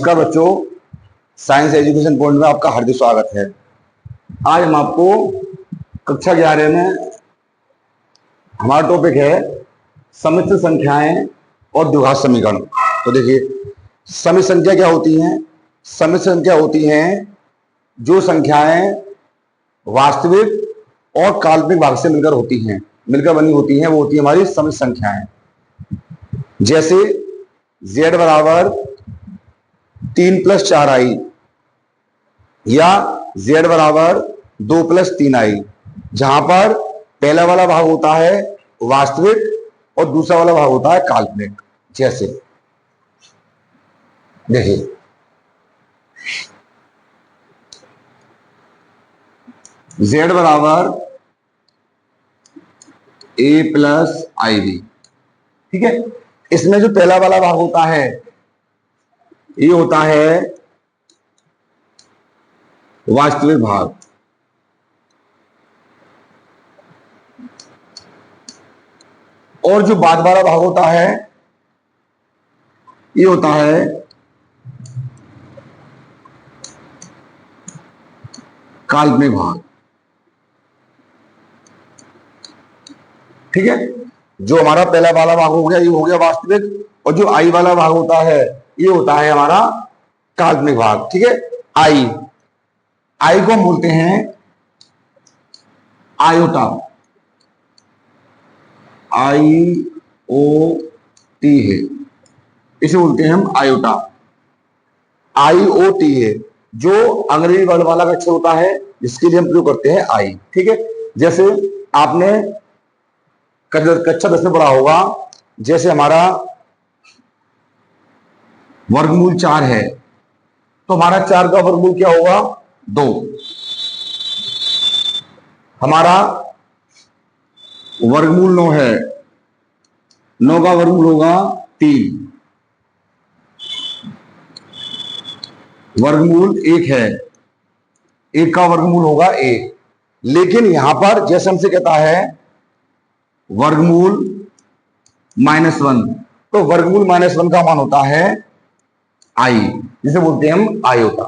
नमस्कार बच्चों, science education point में आपका हार्दिक स्वागत है। आज हम आपको कक्षा 11 में हमारा टॉपिक है सम्मिश्र संख्याएं और द्विघात समीकरण। तो देखिए, सम्मिश्र संख्या क्या होती हैं? सम्मिश्र संख्या होती हैं जो संख्याएं वास्तविक और काल्पनिक भाग से मिलकर बनी होती हैं, वो होती है हमारी सम्मिश्र संख्याएं। जैसे z बराबर 3 + 4i या z बराबर 2 + 3i, जहां पर पहला वाला भाग होता है वास्तविक और दूसरा वाला भाग होता है काल्पनिक। जैसे देखिए, z बराबर a + ib, ठीक है। इसमें जो पहला वाला भाग होता है ये होता है वास्तविक भाग, और जो बाद वाला भाग होता है ये होता है काल्पनिक भाग, ठीक है। जो हमारा पहला वाला भाग हो गया ये हो गया वास्तविक, और जो आई वाला भाग होता है ये होता है हमारा काल्पनिक भाग, ठीक है। आई को हम बोलते हैं आयोटा, IOT है, इसे बोलते हैं हम आयोटा। IOT है जो अंग्रेजी वर्ड वाला अक्षर होता है जिसके लिए हम प्रयोग करते हैं आई, ठीक है। जैसे आपने कक्षा 10 में पढ़ा होगा, जैसे हमारा वर्गमूल 4 है तो हमारा 4 का वर्गमूल क्या होगा? 2। हमारा वर्गमूल 9 है, 9 का वर्गमूल होगा 3। वर्गमूल 1 है, 1 का वर्गमूल होगा 1। लेकिन यहां पर जैसे हमसे कहता है वर्गमूल -1, तो वर्गमूल -1 का मान होता है आई, जिसे बोलते हैं हम आयोटा।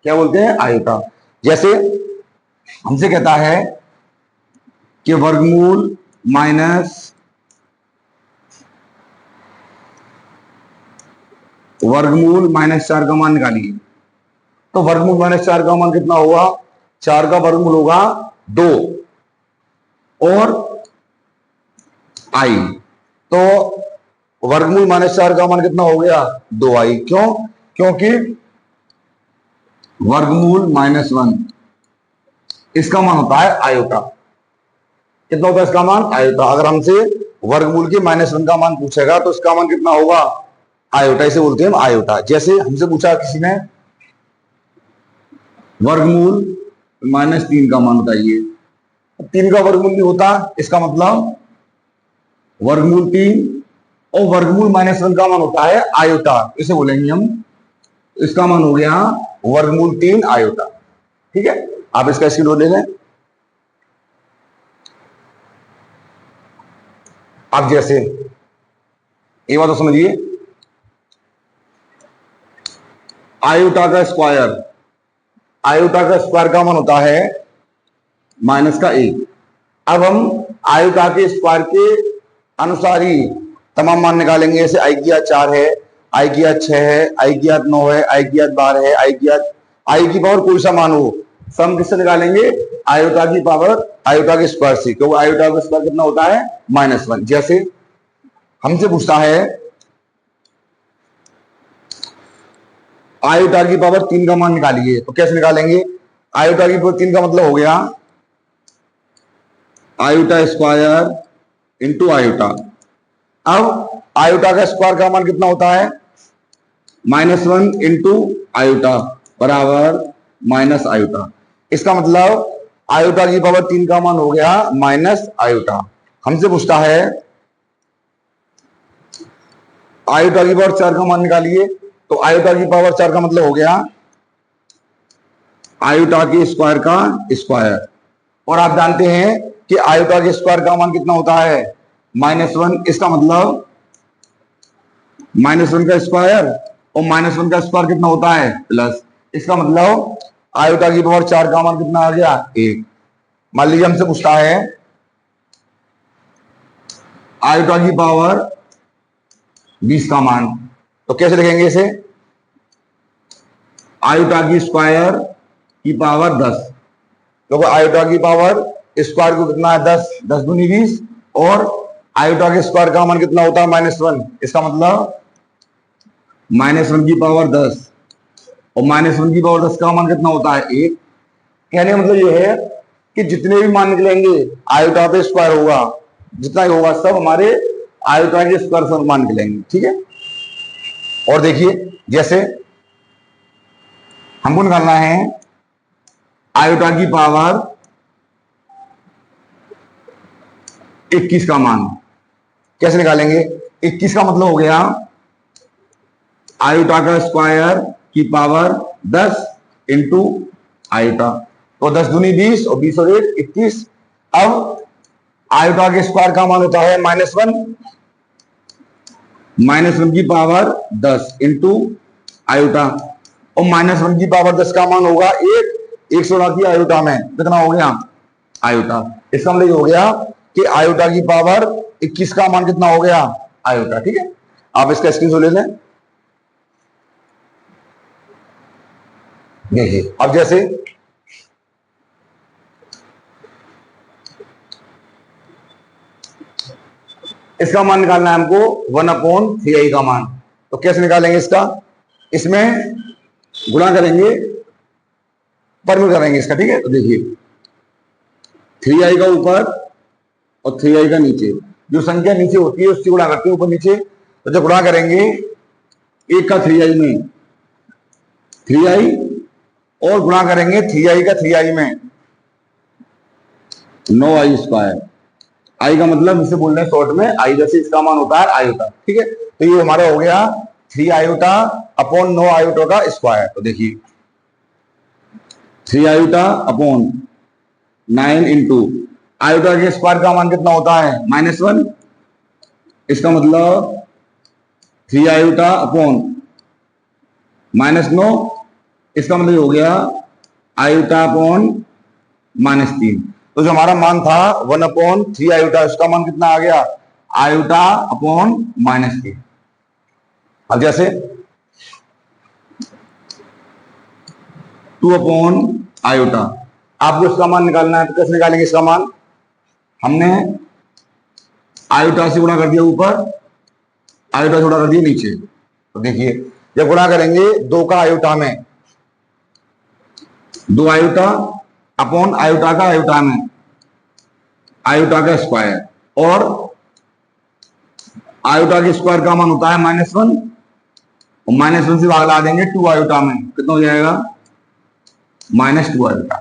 क्या बोलते हैं? आयोटा। जैसे हमसे कहता है कि वर्गमूल -4 का मान निकालिए, तो वर्गमूल -4 का मान कितना होगा? 4 का वर्गमूल होगा 2 और आई, तो वर्गमूल -4 का मान कितना हो गया? 2i। क्यों? क्योंकि वर्गमूल -1 इसका मान होता है आयोटा। कितना होता है इसका मान? आयोटा। अगर हमसे वर्गमूल के -1 का मान पूछेगा तो इसका मान कितना होगा? आयोटा। इसे बोलते हैं हम आयोटा। जैसे हमसे पूछा किसी ने वर्गमूल -3 का मान बताइए, 3 का वर्गमूल नहीं होता, इसका मतलब वर्गमूल 3 और वर्गमूल -1 का मान होता है आयोटा, इसे बोलेंगे हम, इसका मान हो गया वर्गमूल 3 आयोटा, ठीक है। आप इसका स्क्रीनशॉट ले लें। अब जैसे एक बात तो समझिए, आयोटा का स्क्वायर, आयोटा का स्क्वायर का मान होता है -1। अब हम आयोटा के स्क्वायर के अनुसार ही तमाम मान निकालेंगे। जैसे आई की घात 4 है, आई की घात 6 है, आई की घात 9 है, आई की घात 12 है, आई की पावर कोई सा मान हो, सम किससे निकालेंगे? आयोटा की पावर, आयोटा के स्क्वायर से, क्योंकि आयोटा का स्क्वायर कितना होता है? -1। जैसे हमसे पूछता है आयोटा की पावर 3 का मान निकालिए, तो कैसे निकालेंगे? आयोटा की पावर 3 का मतलब हो गया आयोटा स्क्वायर इंटू आयोटा। अब आयोटा का स्क्वायर का मान कितना होता है? -1 इंटू आयोटा बराबर माइनस आयोटा। इसका मतलब आयोटा की पावर 3 का मान हो गया माइनस आयोटा। हमसे पूछता है आयोटा की पावर 4 का मान निकालिए, तो आयोटा की पावर 4 का मतलब हो गया आयोटा के स्क्वायर का स्क्वायर, और आप जानते हैं कि आयोटा के स्क्वायर का मान कितना होता है? -1। इसका मतलब -1 का स्क्वायर और -1 का स्क्वायर कितना होता है प्लस। इसका मतलब आयोटा की पावर 4 का मान कितना आ गया 1। मान लीजिए हमसे पूछता है आयोटा की पावर 20 का मान, तो कैसे लिखेंगे इसे? आयोटा की स्क्वायर की पावर 10, क्योंकि आयोटा की पावर स्क्वायर को कितना है 10, 10 दूनी 20, और आयोटा के स्क्वायर का मान कितना होता है -1। इसका मतलब -1 की पावर 10 और -1 की पावर 10 का मान कितना होता है 1। कहने का मतलब यह है कि जितने भी मान निकलेंगे आयोटा पे स्क्वायर होगा, जितना ही होगा सब हमारे आयोटा के स्क्वायर से मान निकलेंगे, ठीक है। और देखिए जैसे हमको निकालना है आयोटा की पावर 21 का मान, कैसे निकालेंगे? 21 का मतलब हो गया आयोटा का स्क्वायर की पावर 10 इंटू आयोटा, तो 10 दूनी 20 और 20 और 1 21। अब आयोटा के स्क्वायर का मान होता है -1, -1 की पावर 10 इंटू आयोटा, और -1 की पावर 10 का मान होगा 1 से गुणा किया आयोटा में, कितना हो गया आयोटा। इसका मतलब हो गया कि आयोटा की पावर 21 का मान कितना हो गया आयोटा, ठीक है। आप इसका स्क्रीनशॉट ले लें। देखिए अब जैसे इसका मान निकालना है हमको 1/3i का मान, तो कैसे निकालेंगे इसका? इसमें गुणा करेंगे, परमिट करेंगे इसका, ठीक है। तो देखिए 3i का ऊपर और 3i का नीचे, जो संख्या नीचे होती है उससे गुणा करते हैं ऊपर नीचे। तो जब गुणा करेंगे 1 का 3i में 3i और गुणा करेंगे 3i का 3i में 9i स्क्वायर। आई का मतलब इसे बोल रहे हैं शॉर्ट में आई, जैसे इसका मान होता है आयोटा, ठीक है। तो ये हमारा हो गया 3 आयोटा अपॉन 9 आयोटा का स्क्वायर। तो देखिए 3 आयोटा अपॉन 9 इंटू आयोटा के स्क्वायर का मान कितना होता है -1। इसका मतलब 3 आयोटा अपॉन -9, इसका मतलब हो गया आयोटा अपॉन -3। तो जो हमारा मान था 1/3 आयोटा, उसका मान कितना आ गया आयोटा अपॉन -3। अब जैसे 2 आयोटा, आपको इसका मान निकालना है, तो कैसे निकालेंगे इसका मान? हमने आयोटा से गुणा कर दिया ऊपर, आयोटा से गुणा कर दिया नीचे। तो देखिए जब गुणा करेंगे 2 का आयोटा में 2 आयोटा अपॉन आयोटा का आयोटा में आयोटा का स्क्वायर, और आयोटा के स्क्वायर का मान होता है -1, और -1 से भाग ला देंगे 2 आयोटा में, कितना हो जाएगा -2 आयोटा,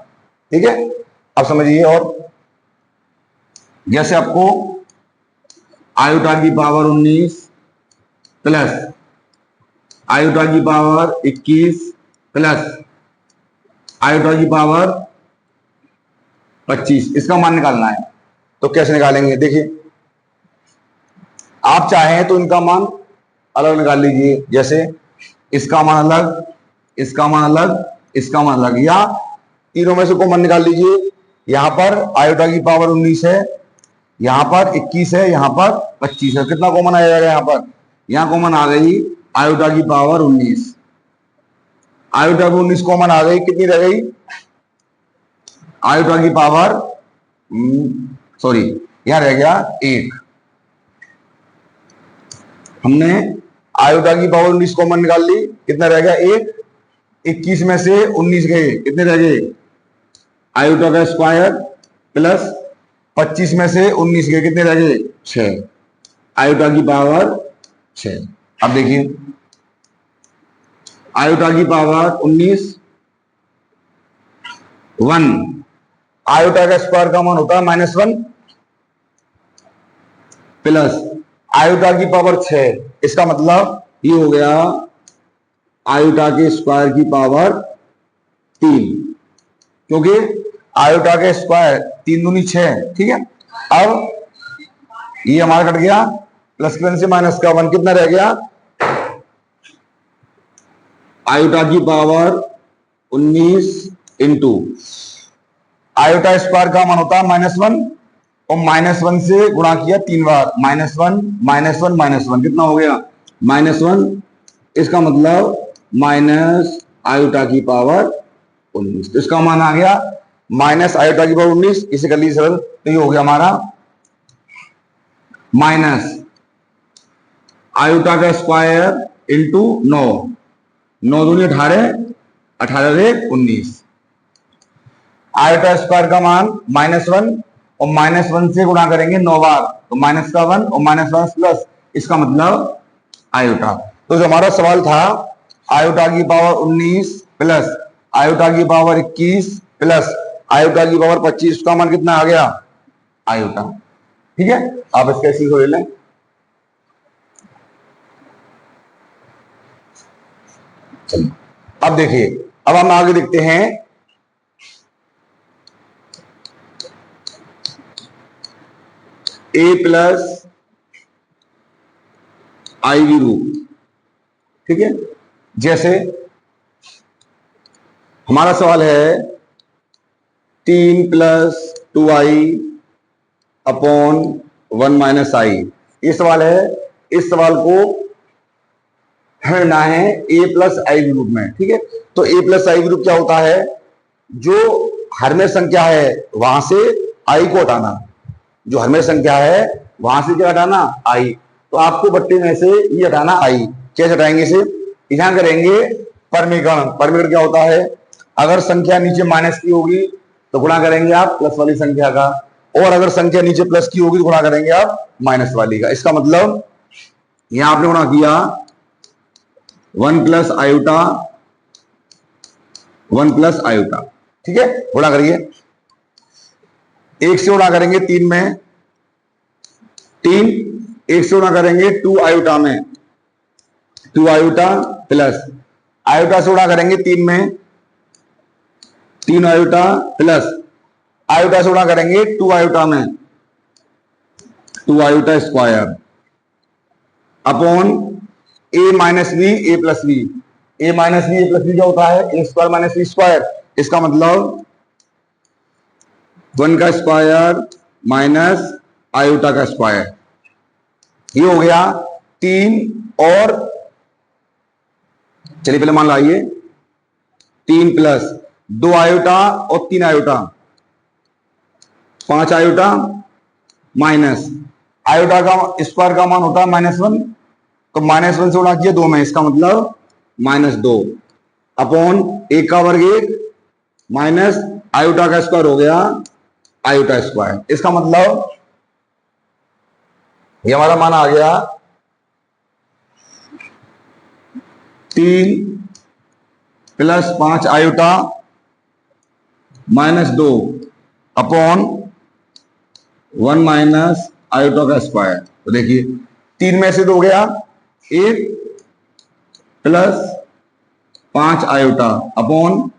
ठीक है। अब समझिए, और जैसे आपको आयोटा की पावर 19 प्लस आयोटा की पावर 21 प्लस आयोटा की पावर 25, इसका मान निकालना है, तो कैसे निकालेंगे? देखिए आप चाहें तो इनका मान अलग निकाल लीजिए, जैसे इसका मान अलग, इसका मान अलग, इसका मान अलग, या तीनों में से कॉमन निकाल लीजिए। यहां पर आयोटा की पावर 19 है, यहां पर 21 है, यहां पर 25 है, कितना कॉमन आ जाएगा? यहां पर यहां कॉमन आ गई आयोटा की पावर 19, आयोटा की 19 कॉमन आ गई, कितनी रह गई आयोटा की पावर सॉरी यहां रह गया 1। हमने आयोटा की पावर 19 कॉमन निकाल ली, कितना रह गया 1। 21 में से 19 गए, कितने रह गए आयोटा का स्क्वायर, प्लस 25 में से 19 गए, कितने रह गए 6, आयोटा की पावर 6। अब देखिए आयोटा की पावर 19 1, आयोटा का स्क्वायर का मान होता है -1, प्लस आयोटा की पावर 6, इसका मतलब ये हो गया आयोटा के स्क्वायर की पावर 3, क्योंकि आयोटा के स्क्वायर 3 दूनी 6, ठीक है। अब ये हमारा कट गया, प्लस से माइनस का 1, कितना रह गया आयोटा की पावर 19 इंटू आयोटा स्क्वायर का मान होता है -1 और -1 से गुणा किया 3 बार, -1 -1 -1 कितना हो गया -1। इसका मतलब माइनस आयोटा की पावर 19, तो इसका मान आ गया माइनस आयोटा की पावर 19। इसे कर लीजिए सरल, तो ये हो गया हमारा माइनस आयोटा का स्क्वायर इंटू 9, 9 दूनी 18, 18 एक 19। आयोटा स्क्वायर का मान -1 और -1 से गुणा करेंगे 9 बार, तो -1 और -1 प्लस, इसका मतलब आयोटा। तो जो हमारा सवाल था आयोटा की पावर 19 प्लस आयोटा की पावर 21 प्लस आयोटा की पावर 25 का मान कितना आ गया आयोटा। ठीक है, आप इसका इसी को ले लें। चलिए अब देखिए, अब हम आगे देखते हैं a प्लस आई वी रूप। ठीक है, जैसे हमारा सवाल है 3 प्लस 2i अपॉन 1 माइनस आई, ये सवाल है। इस सवाल को हमें है a प्लस आई रूप में। ठीक है, तो a प्लस आई रूप क्या होता है, जो हर में संख्या है वहां से i को हटाना, जो हर में संख्या है वहां से क्या हटाना i। तो आपको बट्टे में से ये हटाना i। कैसे हटाएंगे इसे, यहां करेंगे परमीकरण। परमीकरण क्या होता है, अगर संख्या नीचे माइनस की होगी तो गुणा करेंगे आप प्लस वाली संख्या का, और अगर संख्या नीचे प्लस की होगी तो गुणा करेंगे आप माइनस वाली का। इसका मतलब यहां आपने गुणा किया 1 प्लस आयोटा 1 प्लस आयोटा। ठीक है, गुणा करिए, 1 से गुणा करेंगे 3 में 3, 1 से गुणा करेंगे 2 आयोटा में 2 आयोटा प्लस आयोटा से गुणा करेंगे 3 में 3 आयोटा प्लस आयोटा से गुणा करेंगे 2 आयोटा में 2 iota square upon a minus b a plus b. A minus b a plus b क्या होता है, ए स्क्वायर माइनस बी स्क्वायर। इसका मतलब 1 का स्क्वायर माइनस आयोटा का स्क्वायर, ये हो गया 3। और चलिए पहले मान लाइए 3 प्लस 2 आयोटा और 3 आयोटा 5 आयोटा माइनस आयोटा का स्क्वायर का मान होता है -1, तो -1 से गुणा किया 2 में, इसका मतलब -2 अपॉन 1 का वर्ग 1 माइनस आयोटा का स्क्वायर हो गया आयोटा स्क्वायर। इसका मतलब ये हमारा मान आ गया 3 plus 5 iota -2 upon 1 minus iota का स्क्वायर। तो देखिए 3 में से 2 गया 1 plus 5 iota upon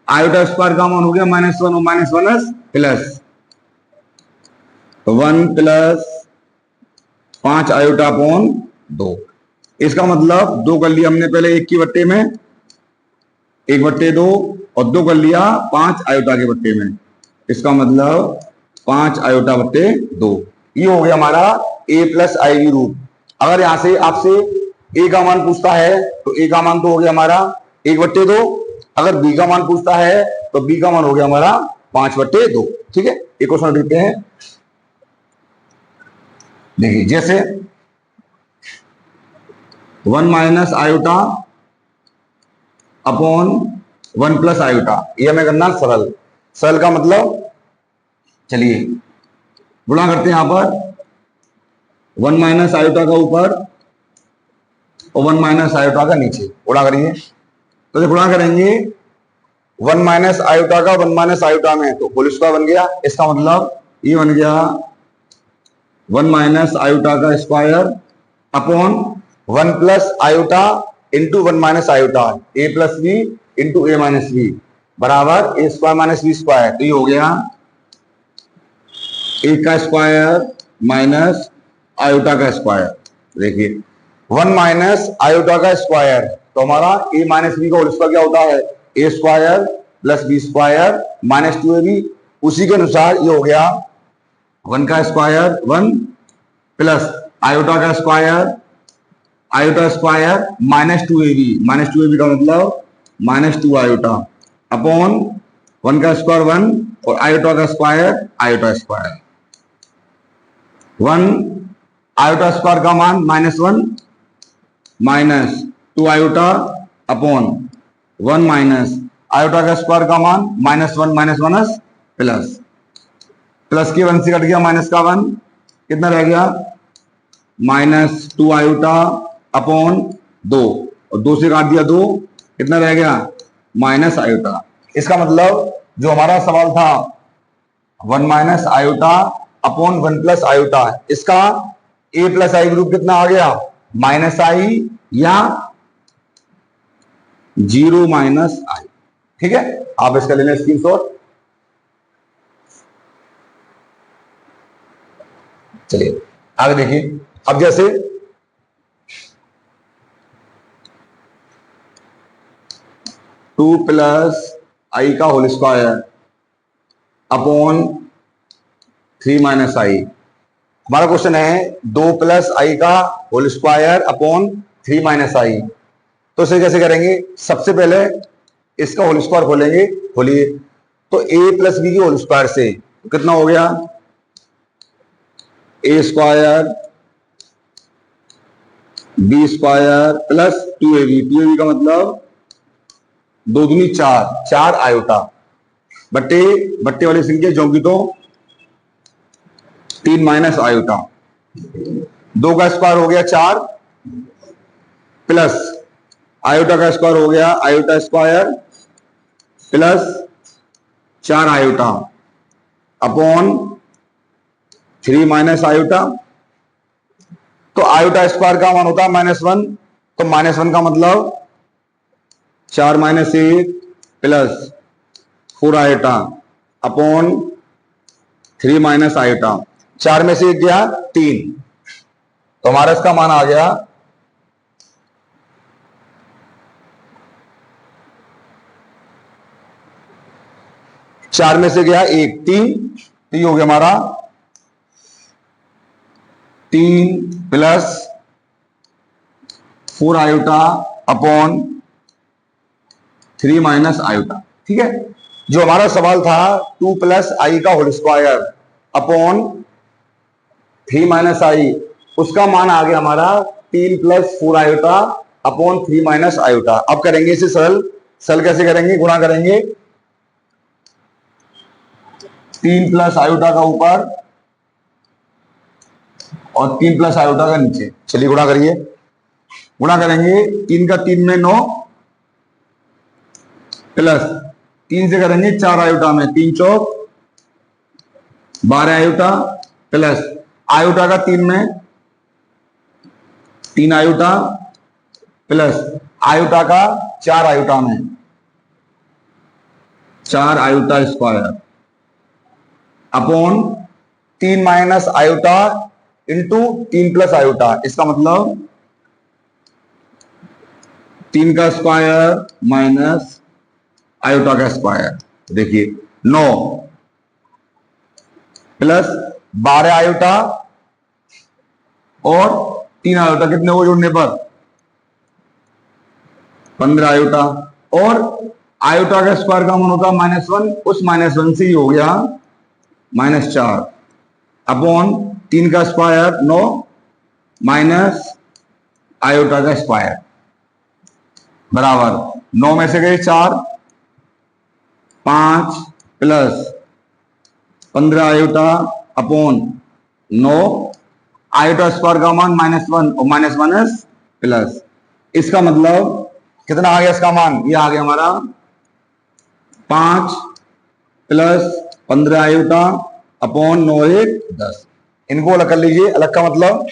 iota square का मान हो गया -1 और -1 प्लस 1 प्लस 5 आयोटा अपॉन 2। इसका मतलब 2 कर लिया हमने पहले 1 की बट्टे में 1/2 और 2 कर लिया 5 आयोटा के बट्टे में, इसका मतलब 5 आयोटा बट्टे 2। ये हो गया हमारा a प्लस आई वी रूप। अगर यहां से आपसे a का मान पूछता है तो a का मान तो हो गया हमारा 1/2, अगर b का मान पूछता है तो b का मान हो गया हमारा 5/2। ठीक है, एक क्वेश्चन देखते हैं। देखिए जैसे 1 minus iota upon 1 plus iota, ये हमें करना सरल। सरल का मतलब चलिए गुणा करते हैं यहां पर 1 माइनस आयोटा का ऊपर और 1 माइनस आयोटा का नीचे, गुणा करिए। तो जब गुणा करेंगे 1 माइनस आयोटा का 1 माइनस आयोटा में तो होल स्क्वायर बन गया। इसका मतलब ये बन गया 1 माइनस आयोटा का square upon 1 plus iota into 1 minus iota, A plus B into A minus B बराबर A square minus B square. तो ये हो गया ए का स्क्वायर माइनस आयोटा का स्क्वायर। देखिए 1 माइनस आयोटा का स्क्वायर तो हमारा a माइनस बी का होल स्क्वायर क्या होता है, ए square plus B square minus 2ab। उसी के अनुसार ये हो गया 1 का स्क्वायर 1 प्लस आयोटा का square iota square minus 2ab का मतलब माइनस 2 आयोटा अपॉन 1 का स्क्वायर 1 और आयोटा का square iota square 1 iota square का मान -1 minus 2 iota upon 1 minus iota का स्क्वायर का मान -1 माइनस माइनस प्लस प्लस के 1 से कट गया माइनस का 1 कितना रह गया -2 आयोटा अपॉन 2 और 2 से काट दिया 2 कितना रह गया माइनस आयोटा। इसका मतलब जो हमारा सवाल था 1 minus iota upon 1 plus iota, इसका a प्लस आई ग्रुप कितना आ गया माइनस आई या 0 माइनस आई। ठीक है, आप इसका ले लें स्क्रीनशॉट। चलिए आगे देखिए। अब जैसे टू प्लस आई का होल स्क्वायर अपॉन 3 माइनस आई। हमारा क्वेश्चन है 2 प्लस आई का होल स्क्वायर अपॉन 3 माइनस आई। तो इसे कैसे करेंगे, सबसे पहले इसका होल स्क्वायर खोलेंगे, खोलिए। तो a प्लस बी के होल स्क्वायर से कितना हो गया a square b square plus 2ab का मतलब 2 दूनी 4 आयोटा बट्टे बट्टे वाली संख्या जोंगी तो 3 माइनस आयोटा। 2 का स्क्वायर हो गया 4 प्लस आयोटा का स्क्वायर हो गया iota square plus 4 iota upon 3 minus iota. तो आयोटा स्क्वायर का मान होता है -1, तो -1 का मतलब 4 minus 1 plus 4 iota upon 3 minus iota. 4 में से 1 गया 3, तो हमारा इसका मान आ गया 4 में से गया 1 3, तो ये हो गया हमारा 3 plus 4 iota upon 3 minus iota. ठीक है, जो हमारा सवाल था 2 प्लस आई का होल स्क्वायर अपॉन 3 माइनस आई, उसका मान आ गया हमारा 3 plus 4 iota upon 3 minus iota. अब करेंगे इसे सरल कैसे करेंगे, गुणा करेंगे 3 प्लस आयोटा का ऊपर और 3 प्लस आयोटा का नीचे। चलिए गुणा करिए, गुणा करेंगे 3 का 3 में 9 प्लस 3 से करेंगे 4 आयोटा में 3 चौक 12 आयोटा प्लस आयोटा का 3 में 3 आयोटा प्लस आयोटा का 4 आयोटा में 4 iota square upon 3 minus iota into 3 plus iota. इसका मतलब 3 का स्क्वायर माइनस आयोटा का स्क्वायर। देखिए 9 प्लस 12 आयोटा और 3 आयोटा, कितने हो जोड़ने पर 15 आयोटा, और आयोटा का स्क्वायर का मान होता है -1, उस -1 से ही हो गया -4 अपॉन 3 का स्क्वायर 9 माइनस आयोटा का स्क्वायर बराबर 9 में से गए 4 5 plus 15 iota upon 9 iota square का मान -1 और माइनस माइनस प्लस। इसका मतलब कितना आ गया, इसका मान ये आ गया हमारा 5 प्लस 15 आयोटा अपॉन 9 1 10। इनको अलग कर लीजिए, अलग का मतलब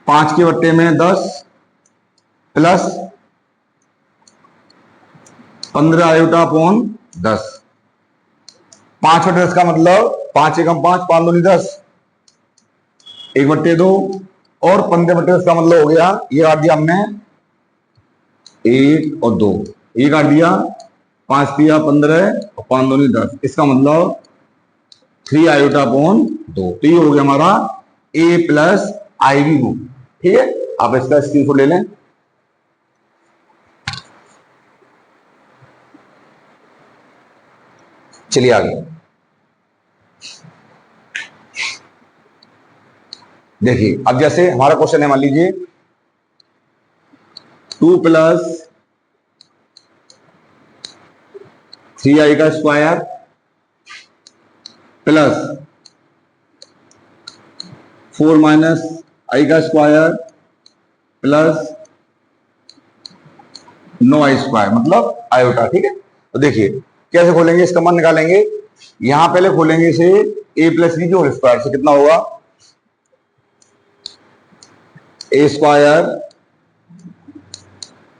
5 के बट्टे में 10 प्लस 15 आयोटा अपॉन 10। 5 बट्टे 10 का मतलब 5 एकम 5 5 दूनी 10, 1 बट्टे 2 और 15 इसका मतलब हो गया, ये काट दिया हमने 1 और 2, ये काट दिया 5 दिया 15 और 5 दूनी 10, इसका मतलब 3 आयोटा अपॉन 2। तो ये हो गया हमारा a plus i v root. ठीक है, आप इसका स्क्रीनशॉट ले लें। चलिए आगे देखिए। अब जैसे हमारा क्वेश्चन है, मान लीजिए 2 प्लस 3i का स्क्वायर प्लस 4 माइनस आई का स्क्वायर प्लस 9i स्क्वायर, मतलब आयोटा। ठीक है, तो देखिए कैसे खोलेंगे, इसका मान निकालेंगे। यहां पहले खोलेंगे इसे a प्लस बी के होल स्क्वायर से, कितना होगा a square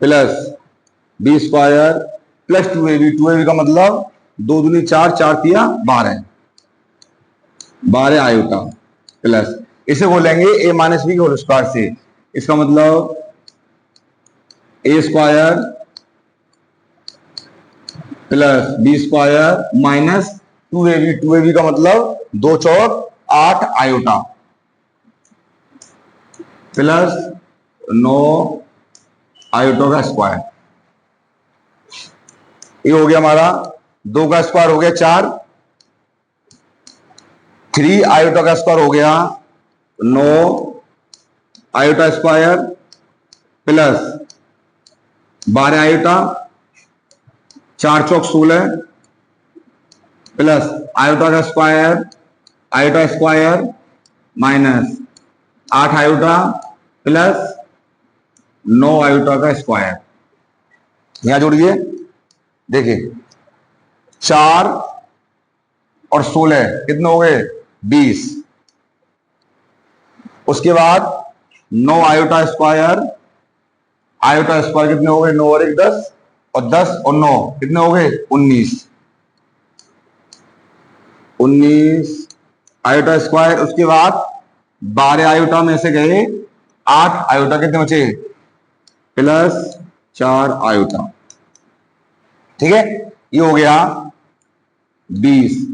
plus B square plus 2ab। 2ab का मतलब 2 दूनी 4, 4 तिया 12, 12 आयोटा प्लस, इसे खोलेंगे a माइनस बी के होल स्क्वायर से, इसका मतलब a square plus B square minus 2ab। 2ab का मतलब 2 चौक 8 आयोटा प्लस 9 आयोटा का स्क्वायर। ये हो गया हमारा 2 का स्क्वायर हो गया 4, 3 आयोटा का स्क्वायर हो गया 9 आयोटा स्क्वायर प्लस 12 आयोटा, 4 चौक 16 प्लस आयोटा का square, iota square minus 8 iota plus 9 iota का स्क्वायर। यहां जोड़िए, देखिए 4 और 16 कितने हो गए 20, उसके बाद 9 आयोटा स्क्वायर, आयोटा स्क्वायर कितने हो गए 9 और 1 10, और 10 और 9 कितने हो गए 19, 19 आयोटा स्क्वायर। उसके बाद 12 आयोटा में से गए 8 आयोटा, कितने बचे प्लस 4 आयोटा। ठीक है, ये हो गया 20।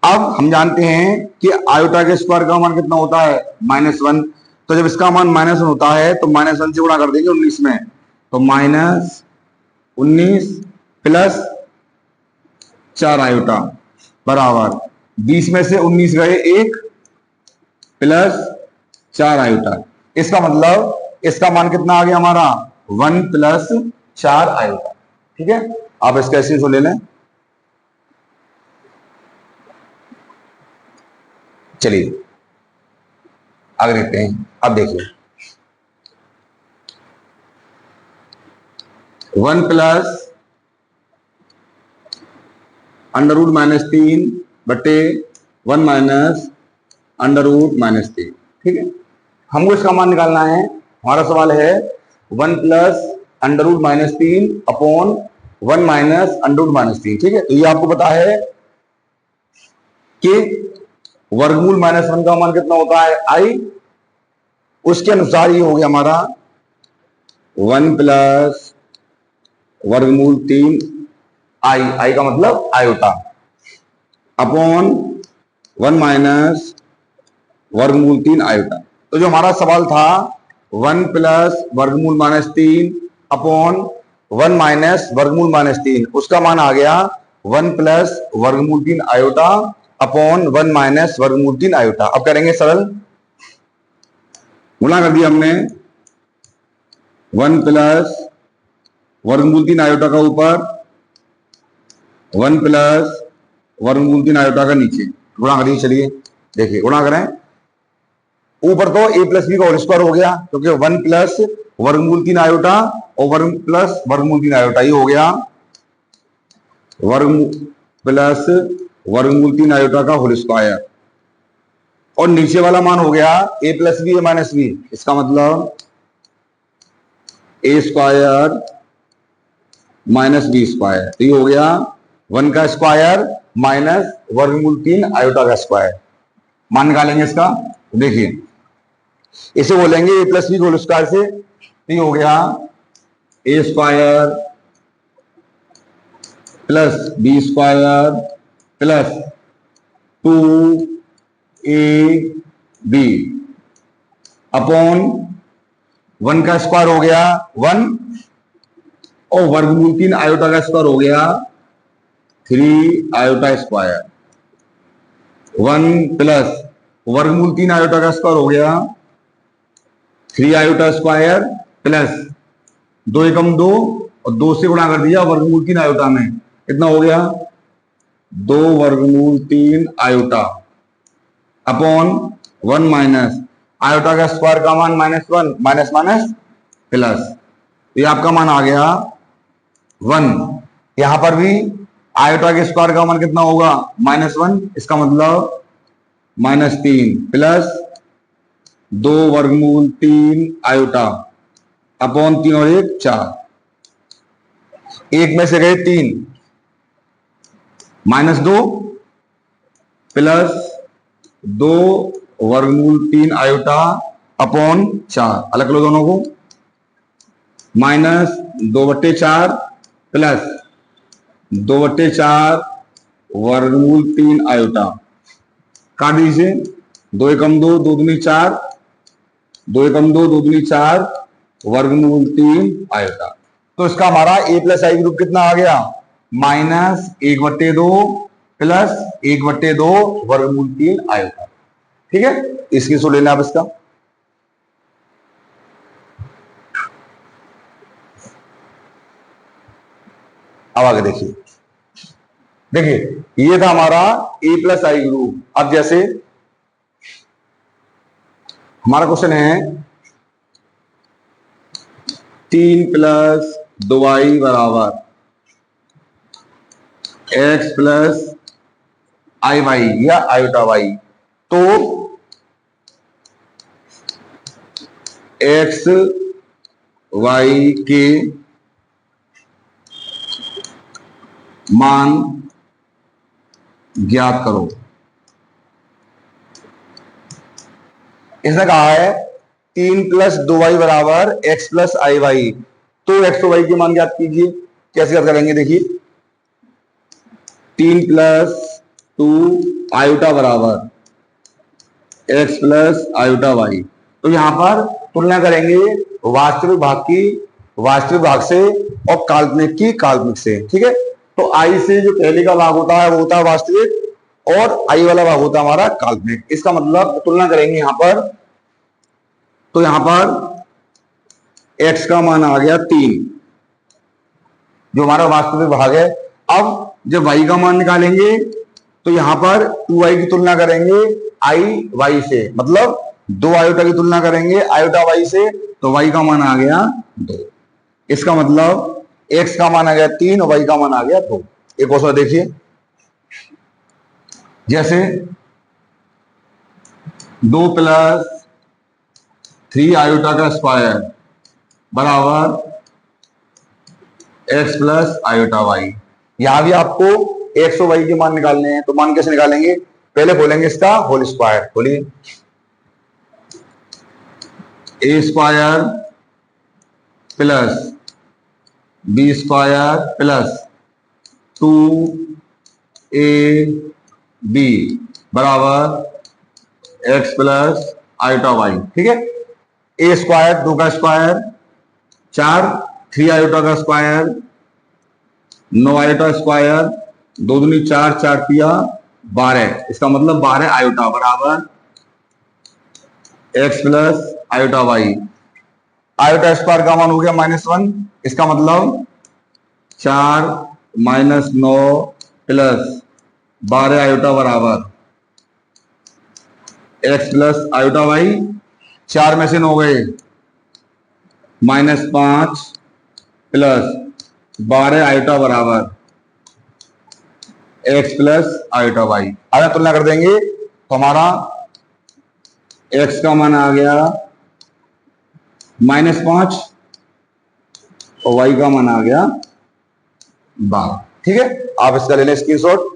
अब हम जानते हैं कि आयोटा के स्क्वायर का मान कितना होता है -1, तो जब इसका मान -1 होता है तो -1 से गुणा कर देंगे 19 में, तो -19 प्लस 4 आयोटा बराबर 20 में से 19 गए 1 प्लस 4 आयोटा। इसका मतलब इसका मान कितना आ गया हमारा 1 प्लस 4 आयोटा। ठीक है, आप इसका स्क्रीनशॉट ले लें। चलिए आगे देखते हैं। अब देखिए 1 प्लस √-3 बटे 1 माइनस √-3। ठीक है, हमको इसका मान निकालना है। हमारा सवाल है 1 प्लस √-3 अपॉन 1 माइनस √-3। ठीक है, तो ये आपको पता है कि वर्गमूल -1 का मान कितना होता है i, उसके अनुसार ये हो गया हमारा 1 प्लस √3 i का मतलब आयोटा अपॉन 1 माइनस √3 आयोटा। तो जो हमारा सवाल था 1 प्लस √-3 अपॉन 1 माइनस √-3, उसका मान आ गया 1 plus √3 iota upon 1 minus √3 iota. अब करेंगे सरल, गुणा कर दिया हमने 1 प्लस √3 आयोटा का ऊपर, 1 प्लस √3 आयोटा का नीचे, गुणा करिए। चलिए देखिए गुणा करें, ऊपर तो a प्लस बी का होल स्क्वायर हो गया, क्योंकि 1 प्लस √3 आयोटा और 1 प्लस √3 आयोटा, ये हो गया प्लस √3 आयोटा का होल स्क्वायर, और नीचे वाला मान हो गया a plus b minus b, इसका मतलब a square minus B square. तो ये हो गया 1 का स्क्वायर माइनस √3 आयोटा का स्क्वायर। मान निकालेंगे इसका, देखिए इसे बोलेंगे a plus b whole square से, तो ये हो गया a square plus B square plus 2ab upon 1 का स्क्वायर हो गया 1 और वर्गमूल 3 आयोटा का स्क्वायर हो गया 3 आयोटा स्क्वायर 1 प्लस वर्गमूल 3 आयोटा का स्क्वायर हो गया 3 आयोटा स्क्वायर प्लस 2 एकम 2 और 2 से गुणा कर दिया वर्गमूल 3 आयोटा में, कितना हो गया 2 वर्गमूल 3 आयोटा अपॉन 1 माइनस आयोटा का स्क्वायर का मान -1 माइनस माइनस प्लस, तो ये आपका मान आ गया 1। यहां पर भी आयोटा के स्क्वायर का मान कितना होगा -1, इसका मतलब -3 प्लस 2 वर्गमूल 3 आयोटा अपॉन 3 और 1 4, एक में से गए 3 -2 प्लस 2 वर्गमूल 3 आयोटा अपॉन 4, अलग लो दोनों को, -2/4 प्लस 2/4 वर्गमूल 3 आयोटा, काट दीजिए 2 एकम 2 2 दूनी 4 2 एकम 2 2 दूनी 4 वर्गमूल 3 आयोटा। तो इसका हमारा ए प्लस आई ग्रुप कितना आ गया -1/2 प्लस 1/2 वर्गमूल 3 आयोटा। ठीक है, इसकी सो लेना आप इसका। अब आगे देखिए, देखिए ये था हमारा ए प्लस आई ग्रुप। अब जैसे हमारा क्वेश्चन है 3 + 2y बराबर x प्लस आई वाई या आयोटा वाई, तो x y के मान ज्ञात करो। इसने कहा है 3 + 2y बराबर x प्लस आई वाई, तो x और y के मान ज्ञात कीजिए। कैसे ज्ञात करेंगे, देखिए 3 + 2 आयोटा बराबर x प्लस आयोटा वाई, तो यहां पर तुलना करेंगे वास्तविक भाग से और काल्पनिक की काल्पनिक से। ठीक है, तो आई से जो पहले का भाग होता है वो होता है वास्तविक और आई वाला भाग होता है हमारा काल्पनिक। इसका मतलब तुलना करेंगे यहां पर, तो यहां पर x का मान आ गया 3 जो हमारा वास्तविक भाग है। अब जब y का मान निकालेंगे तो यहां पर 2y की तुलना करेंगे आई वाई से, मतलब 2 आयोटा की तुलना करेंगे आयोटा वाई से, तो y का मान आ गया 2। इसका मतलब x का मान आ गया 3 और y का मान आ गया 2। एक और देखिए, जैसे 2 + 3 आयोटा का स्क्वायर बराबर x प्लस आयोटा वाई। यहां भी आपको x और y के मान निकालने हैं, तो मान कैसे निकालेंगे, पहले बोलेंगे इसका होल स्क्वायर। बोलिए a square plus B square plus 2ab बराबर x प्लस आयोटा वाई। ठीक है, a स्क्वायर 2 का स्क्वायर 4, 3 आयोटा का स्क्वायर 9 आयोटा स्क्वायर 2 दूनी 4 4 तिया 12, इसका मतलब 12 आयोटा बराबर x plus iota y. Iota square का मान हो गया -1, इसका मतलब 4 - 9 प्लस 12 आयोटा बराबर x प्लस आयोटा वाई। 4 में से 9 गए, -5 प्लस 12 आयोटा बराबर x प्लस आयोटा वाई। अगर तुलना कर देंगे तो हमारा x का मान आ गया -5 और y का मान आ गया 12। ठीक है, आप इसका ले लें स्क्रीनशॉट।